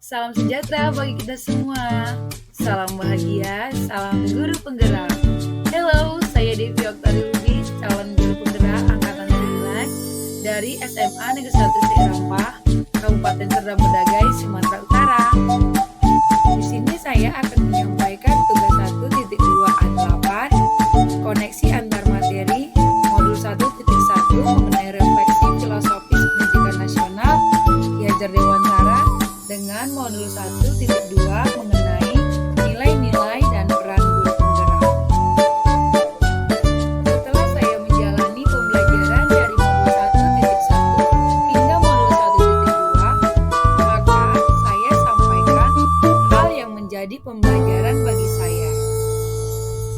Salam sejahtera bagi kita semua. Salam bahagia, salam guru penggerak. Hello, saya Devi Oktari Lubis, calon guru penggerak angkatan 9 dari SMA Negeri 1 Rampah, Kabupaten Serdang Bedagai, Sumatera Utara. Di sini saya akan menyampaikan tugas 1.2A8, koneksi antar materi, modul 1.1 mengenai refleksi filosofis pendidikan nasional Ki Hajar Dewantara dengan modul 1.2 mengenai nilai-nilai dan peran guru penggerak. Setelah saya menjalani pembelajaran dari modul 1.1 hingga modul 1.2, maka saya sampaikan hal yang menjadi pembelajaran bagi saya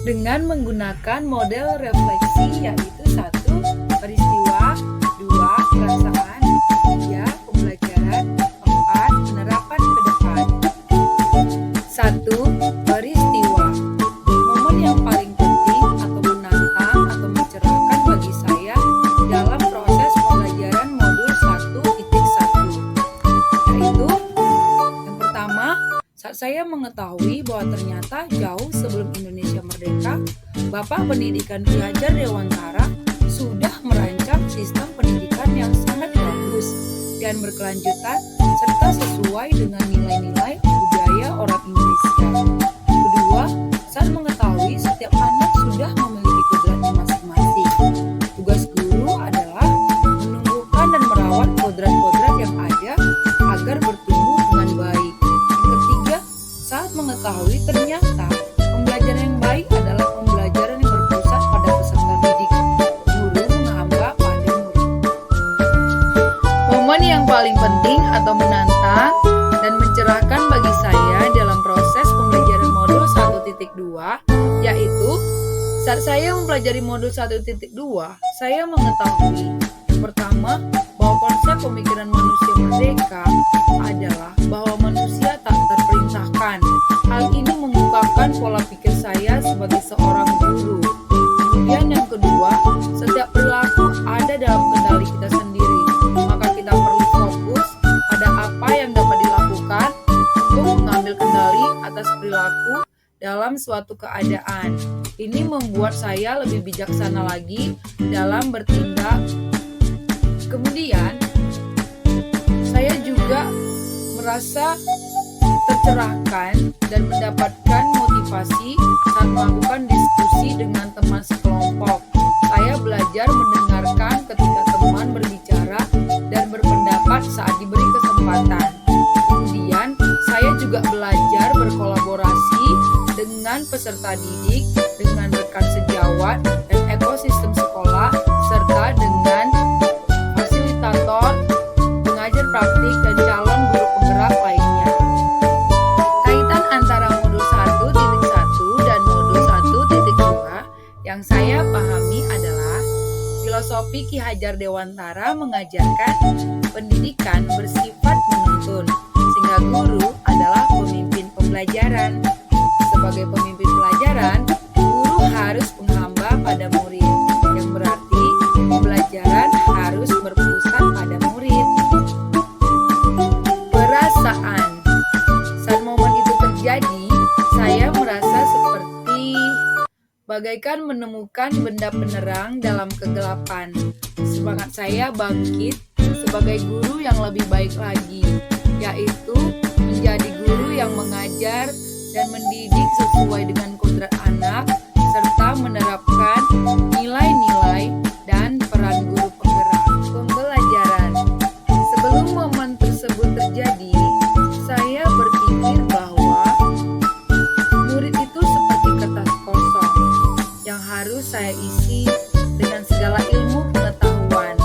dengan menggunakan model refleksi, yaitu 1. Peristiwa, 2. Perasaan, 3. Pembelajaran, 4. Penerapan ke depan. 1. Peristiwa. Momen yang paling penting atau menantang atau mencerahkan bagi saya dalam proses pembelajaran modul 1.1, yaitu yang pertama, saat saya mengetahui bahwa ternyata jauh sebelum Indonesia merdeka, Bapak Pendidikan Ki Hajar Dewantara sudah merancang sistem pendidikan yang sangat bagus dan berkelanjutan serta sesuai dengan nilai-nilai budaya orang Indonesia. Kedua, saat mengetahui setiap anak sudah memiliki kodratnya masing-masing, tugas guru adalah menumbuhkan dan merawat kodrat-kodrat yang ada agar bertumbuh dengan baik. Yang ketiga, saat mengetahui ternyata pembelajaran yang baik adalah pembelajaran yang berpusat pada peserta didik, guru menghamba pada murid. Momen yang paling penting atau menantang dan mencerahkan bagi saya dalam proses pembelajaran modul 1.2, yaitu saat saya mempelajari modul 1.2, saya mengetahui yang pertama bahwa konsep pemikiran manusia merdeka adalah bahwa manusia tak terperintahkan. Hal ini membukakan pola pikir saya sebagai seorang guru. Kemudian yang kedua, setiap perilaku ada dalam kendali kita sendiri. Maka kita perlu fokus pada apa yang dapat dilakukan untuk mengambil kendali atas perilaku dalam suatu keadaan. Ini membuat saya lebih bijaksana lagi dalam bertindak. Kemudian, saya juga merasa tercerahkan dan mendapatkan motivasi saat melakukan diskusi dengan teman sekelompok. Saya belajar mendengarkan ketika teman berbicara dan berpendapat saat diberi kesempatan. Kemudian, saya juga belajar berkolaborasi dengan peserta didik, dengan rekan sejawat dan ekosistem sekolah, serta dengan fasilitator, pengajar praktik, dan calon guru penggerak lainnya. Kaitan antara modul 1.1 dan modul 1.2 yang saya pahami adalah filosofi Ki Hajar Dewantara mengajarkan pendidikan bersifat menuntun, sehingga guru adalah pemimpin pembelajaran. Sebagai pemimpin pelajaran, guru harus menghamba pada murid, yang berarti pembelajaran harus berpusat pada murid. Perasaan. Saat momen itu terjadi, saya merasa seperti bagaikan menemukan benda penerang dalam kegelapan. Semangat saya bangkit sebagai guru yang lebih baik lagi, yaitu menjadi guru yang mengajar dan mendidik sesuai dengan kodrat anak, serta menerapkan nilai-nilai dan peran guru penggerak. Pembelajaran. Sebelum momen tersebut terjadi, saya berpikir bahwa murid itu seperti kertas kosong yang harus saya isi dengan segala ilmu pengetahuan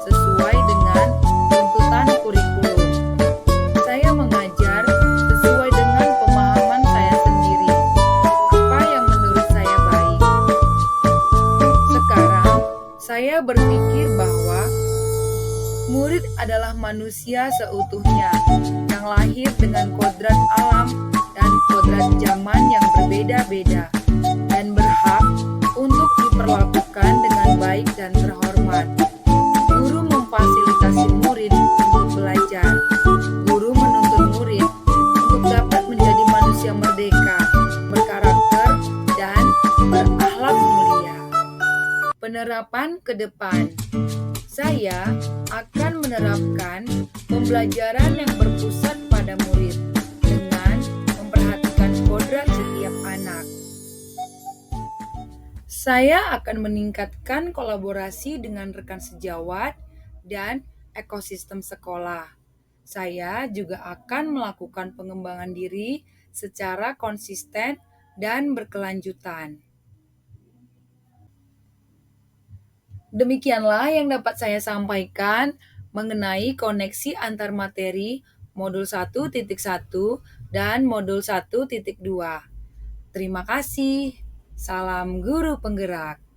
sesuai dengan tuntutan kurikulum. Saya mengajar sesuai dengan pemahaman saya sendiri, apa yang menurut saya baik. Sekarang, saya berpikir bahwa murid adalah manusia seutuhnya yang lahir dengan kodrat alam dan kodrat zaman yang berbeda-beda dan berhak untuk diperlakukan dengan baik dan terhormat. Guru memfasilitasi murid untuk belajar. Guru menuntun murid yang merdeka, berkarakter, dan berakhlak mulia. Penerapan ke depan. Saya akan menerapkan pembelajaran yang berpusat pada murid dengan memperhatikan kodrat setiap anak. Saya akan meningkatkan kolaborasi dengan rekan sejawat dan ekosistem sekolah. Saya juga akan melakukan pengembangan diri secara konsisten dan berkelanjutan. Demikianlah yang dapat saya sampaikan mengenai koneksi antar materi modul 1.1 dan modul 1.2. Terima kasih. Salam guru penggerak.